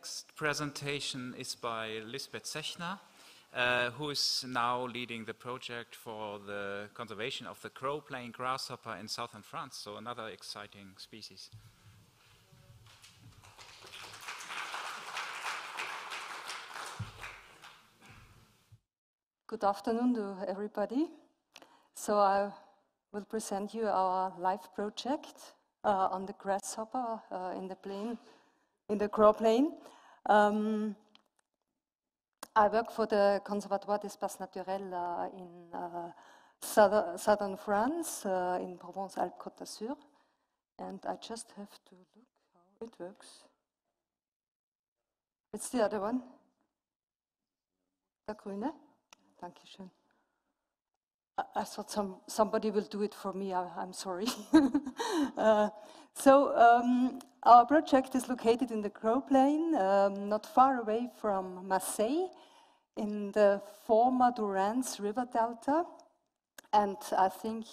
next presentation is by Lisbeth Zechner, who is now leading the project for the conservation of the crow-playing grasshopper in southern France, so another exciting species. Good afternoon to everybody. So I will present you our live project on the grasshopper in the crow plain. I work for the Conservatoire d'Espaces Naturels in southern France, in Provence-Alpes-Côte d'Azur. And I just have to look how it works. It's the other one. Der Grüne. Dankeschön. I thought somebody will do it for me. I'm sorry. Our project is located in the Crow Plain, not far away from Marseille, in the former Durance River Delta. And I think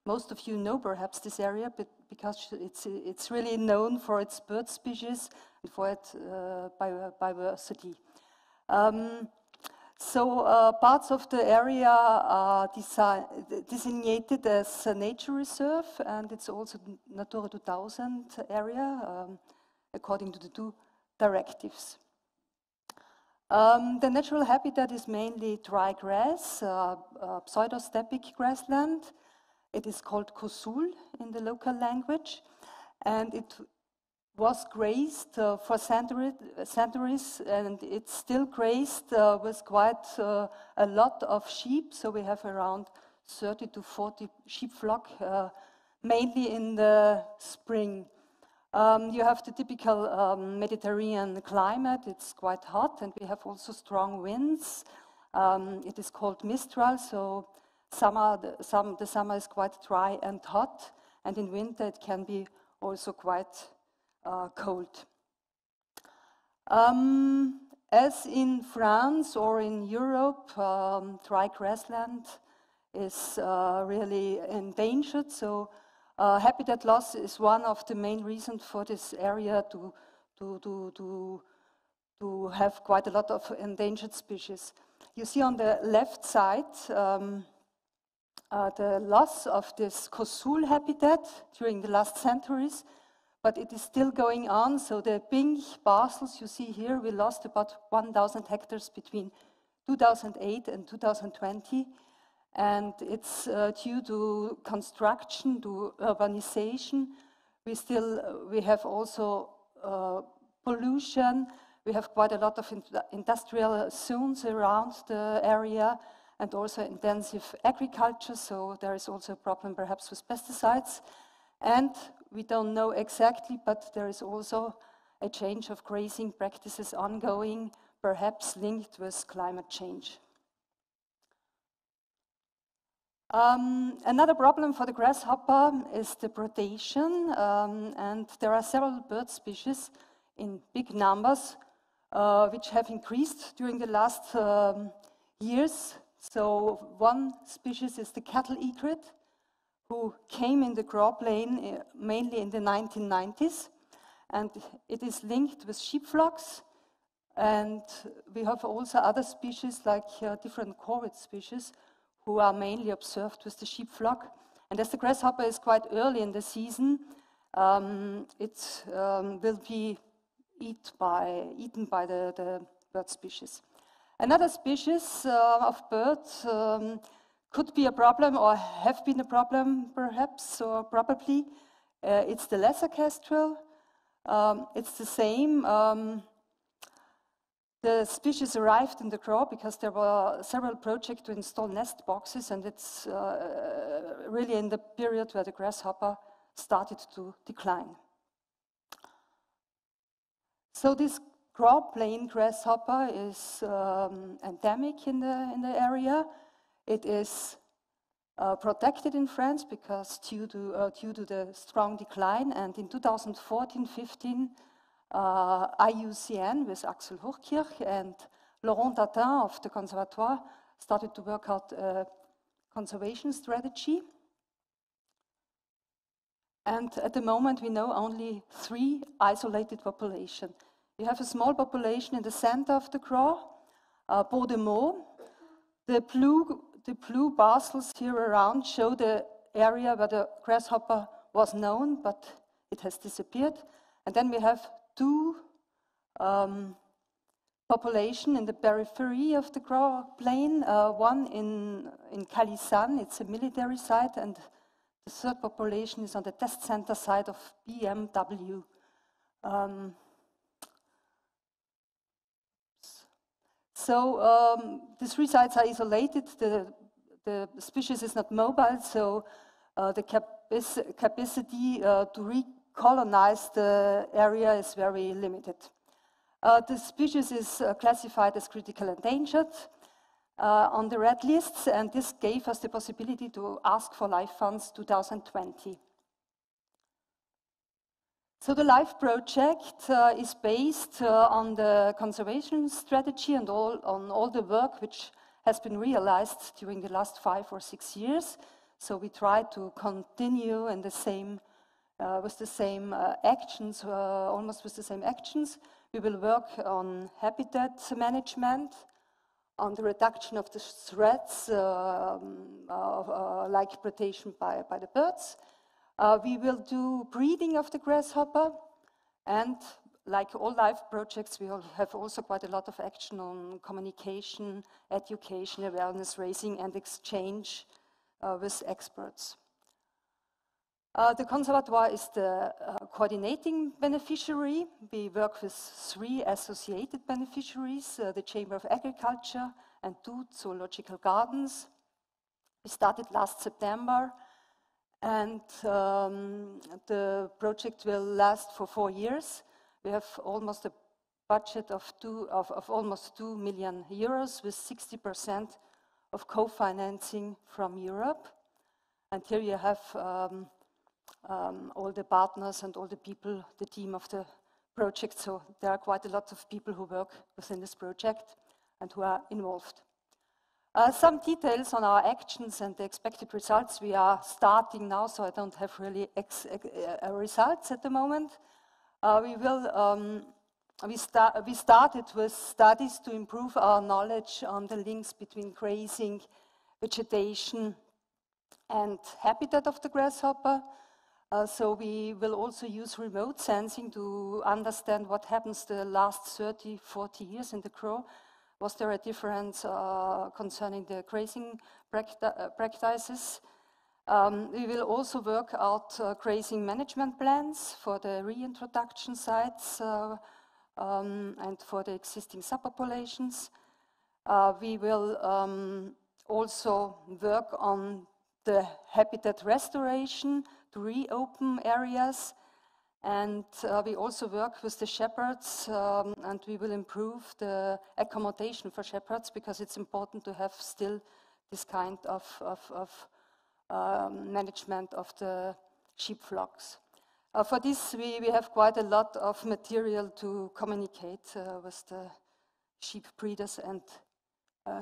most of you know perhaps this area, but because it's really known for its bird species and for its biodiversity. Parts of the area are designated as a nature reserve, and it's also Natura 2000 area, according to the two directives. The natural habitat is mainly dry grass, pseudostepic grassland. It is called Kosul in the local language, and it was grazed for centuries, and it's still grazed with quite a lot of sheep. So we have around 30 to 40 sheep flock, mainly in the spring. You have the typical Mediterranean climate. It's quite hot, and we have also strong winds. It is called Mistral, so the summer is quite dry and hot, and in winter it can be also quite cold. As in France or in Europe, dry grassland is really endangered. So habitat loss is one of the main reasons for this area to have quite a lot of endangered species. You see on the left side the loss of this Kosul habitat during the last centuries. But it is still going on, so the pink parcels you see here, we lost about 1,000 hectares between 2008 and 2020. And it's due to construction, to urbanization. We have also pollution. We have quite a lot of industrial zones around the area, and also intensive agriculture, so there is also a problem perhaps with pesticides. And we don't know exactly, but there is also a change of grazing practices ongoing, perhaps linked with climate change. Another problem for the grasshopper is the predation, and there are several bird species in big numbers which have increased during the last years. So one species is the cattle egret, who came in the Crow Plain mainly in the 1990s, and it is linked with sheep flocks. And we have also other species like different corvid species who are mainly observed with the sheep flock. And as the grasshopper is quite early in the season, it will be eaten by the bird species. Another species of birds could be a problem or have been a problem perhaps or probably. It's the lesser kestrel. It's the same. The species arrived in the Crow because there were several projects to install nest boxes, and it's really in the period where the grasshopper started to decline. So this Crow Plain grasshopper is endemic in the area. It is protected in France because due to the strong decline, and in 2014-15, IUCN with Axel Wolff and Laurent Tatin of the Conservatoire started to work out a conservation strategy. And at the moment we know only 3 isolated populations. We have a small population in the center of the Crau, Baudemont. The blue parcels here around show the area where the grasshopper was known, but it has disappeared. And then we have two population in the periphery of the Crau Plain, one in Calisan, it's a military site, and the third population is on the test center side of BMW. The three sites are isolated. The species is not mobile, so the capacity to recolonize the area is very limited. The species is classified as critical endangered on the red lists, and this gave us the possibility to ask for life funds 2020. So the LIFE project is based on the conservation strategy and on all the work which has been realized during the last 5 or 6 years. So we try to continue in the same, with the same actions, almost with the same actions. We will work on habitat management, on the reduction of the threats like predation by the birds. We will do breeding of the grasshopper, and like all LIFE projects, we will have also quite a lot of action on communication, education, awareness raising, and exchange with experts. The Conservatoire is the coordinating beneficiary. We work with 3 associated beneficiaries, the Chamber of Agriculture and 2 zoological gardens. We started last September, and the project will last for 4 years. We have almost a budget of almost 2 million euros with 60% of co-financing from Europe. And here you have all the partners and all the people, the team of the project. So there are quite a lot of people who work within this project and who are involved. Some details on our actions and the expected results. We are starting now, so I don't have really results at the moment. We started with studies to improve our knowledge on the links between grazing, vegetation, and habitat of the grasshopper. So we will also use remote sensing to understand what happens the last 30, 40 years in the Crau. Was there a difference concerning the grazing practices? We will also work out grazing management plans for the reintroduction sites and for the existing subpopulations. We will also work on the habitat restoration to reopen areas, and we also work with the shepherds, and we will improve the accommodation for shepherds because it's important to have still this kind of management of the sheep flocks. For this, we have quite a lot of material to communicate with the sheep breeders and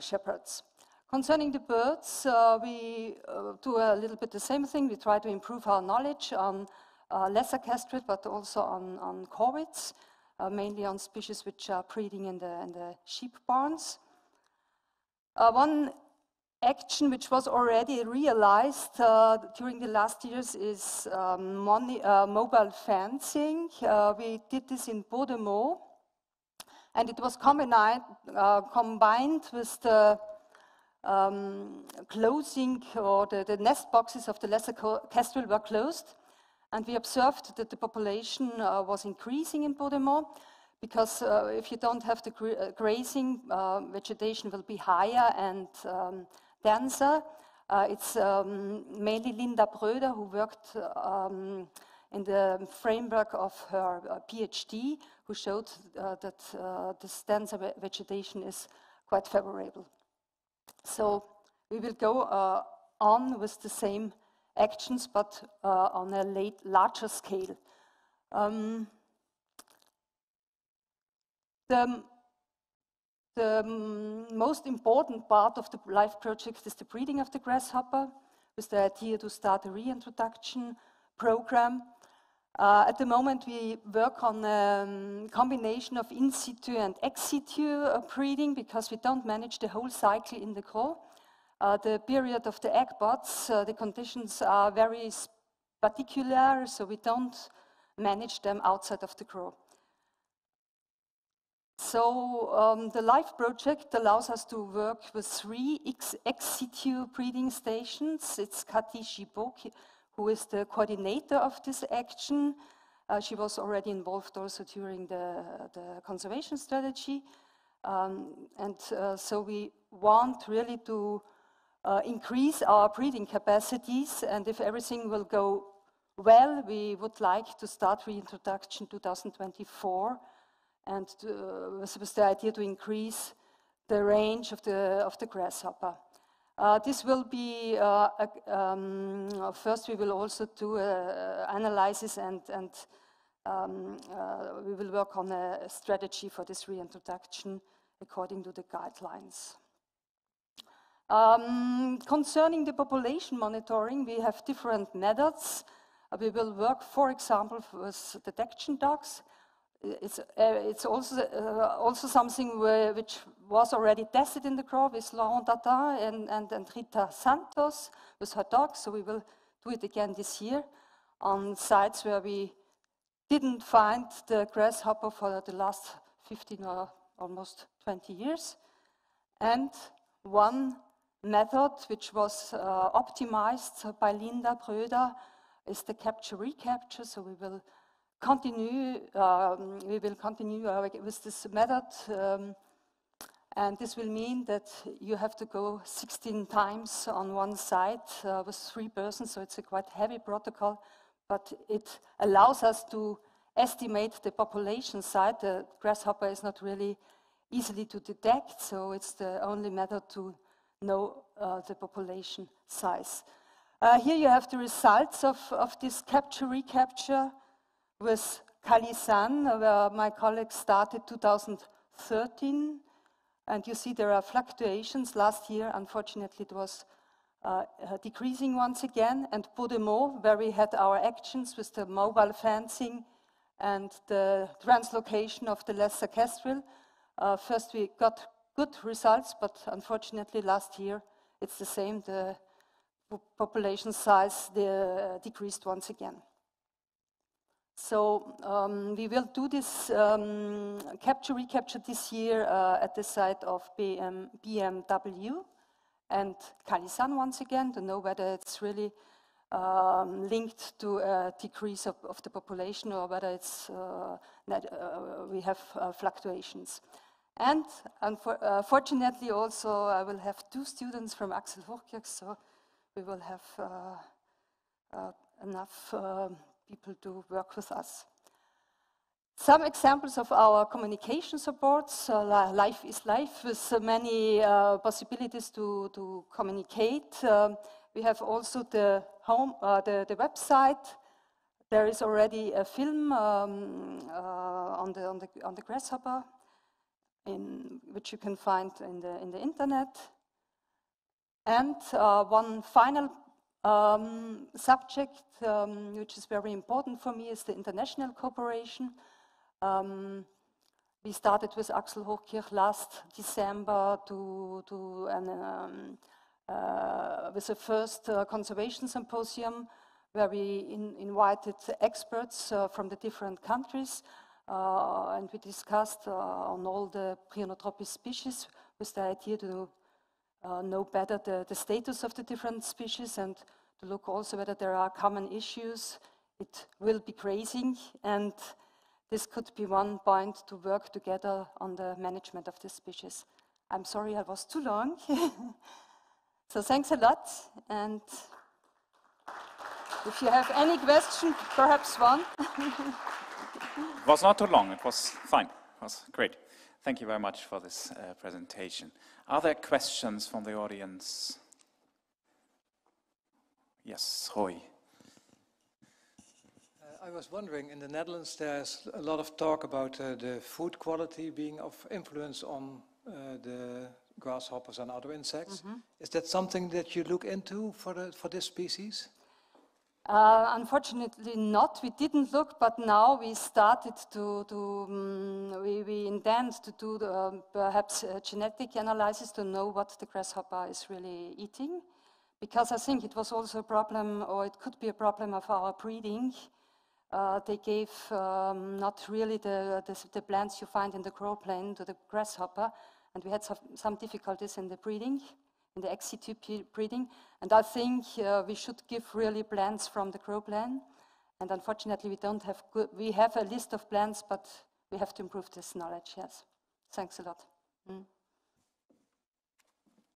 shepherds. Concerning the birds, we do a little bit the same thing. We try to improve our knowledge on lesser castrate, but also on corvids, mainly on species which are breeding in the sheep barns. One action which was already realized during the last years is mobile fencing. We did this in Baudemont, and it was combined with the closing, or the nest boxes of the lesser kestrel were closed, and we observed that the population was increasing in Baudemont, because if you don't have the grazing, vegetation will be higher and denser. It's mainly Linda Bröder who worked in the framework of her PhD, who showed that this denser vegetation is quite favorable. So we will go on with the same actions, but on a larger scale. The most important part of the LIFE project is the breeding of the grasshopper, with the idea to start a reintroduction program. At the moment, we work on a combination of in situ and ex situ breeding because we don't manage the whole cycle in the crow. The period of the egg pods, the conditions are very particular, so we don't manage them outside of the crow. So the LIFE project allows us to work with 3 ex situ breeding stations. It's Cathy Gibault, who is the coordinator of this action. She was already involved also during the conservation strategy. So we want really to increase our breeding capacities, and if everything will go well, we would like to start reintroduction 2024, and with the idea to increase the range of the grasshopper. This will be, first we will also do analysis and we will work on a strategy for this reintroduction according to the guidelines. Concerning the population monitoring, we have different methods. We will work, for example, with detection dogs. It's also something which was already tested in the crow with Laurent Datin and Rita Santos with her dogs, so we will do it again this year on sites where we didn't find the grasshopper for the last 15 or almost 20 years. And one method which was optimized by Linda Bröder is the Recapture, so we will continue with this method, and this will mean that you have to go 16 times on one site with 3 persons, so it's a quite heavy protocol, but it allows us to estimate the population size. The grasshopper is not really easily to detect, so it's the only method to know the population size. Here you have the results of this Recapture with Calisan, where my colleagues started 2013, and you see there are fluctuations. Last year, unfortunately, it was decreasing once again, and Podemo, where we had our actions with the mobile fencing and the translocation of the lesser kestrel. First we got good results, but unfortunately last year it's the same, the population size decreased once again. So we will do this Recapture this year at the site of BMW and Calisan once again, to know whether it's really linked to a decrease of the population or whether it's we have fluctuations. And fortunately also I will have 2 students from Axel Wolff, so we will have enough people to work with us. Some examples of our communication supports. Life is Life with many possibilities to communicate. We have also the website. There is already a film on the grasshopper, which you can find in the internet. And one final subject, which is very important for me, is the international cooperation. We started with Axel Hochkirch last December with the first conservation symposium, where we invited experts from the different countries, and we discussed on all the Prionotropic species with the idea to know better the status of the different species and to look also whether there are common issues. It will be grazing, and this could be one point to work together on the management of the species. I'm sorry I was too long. So thanks a lot, and if you have any question, perhaps one. It was not too long, it was fine, it was great. Thank you very much for this presentation. Are there questions from the audience? Yes, Roy. I was wondering, in the Netherlands there's a lot of talk about the food quality being of influence on the grasshoppers and other insects. Mm-hmm. Is that something that you look into for this species? Unfortunately not, we didn't look, but now we started we intend to do perhaps genetic analysis to know what the grasshopper is really eating, because I think it was also a problem, or it could be a problem of our breeding. They gave not really the plants you find in the crow plain to the grasshopper, and we had some difficulties in the breeding, in the ex situ breeding, and I think we should give really plants from the crow plain, and unfortunately we don't have we have a list of plants, but we have to improve this knowledge, yes. Thanks a lot.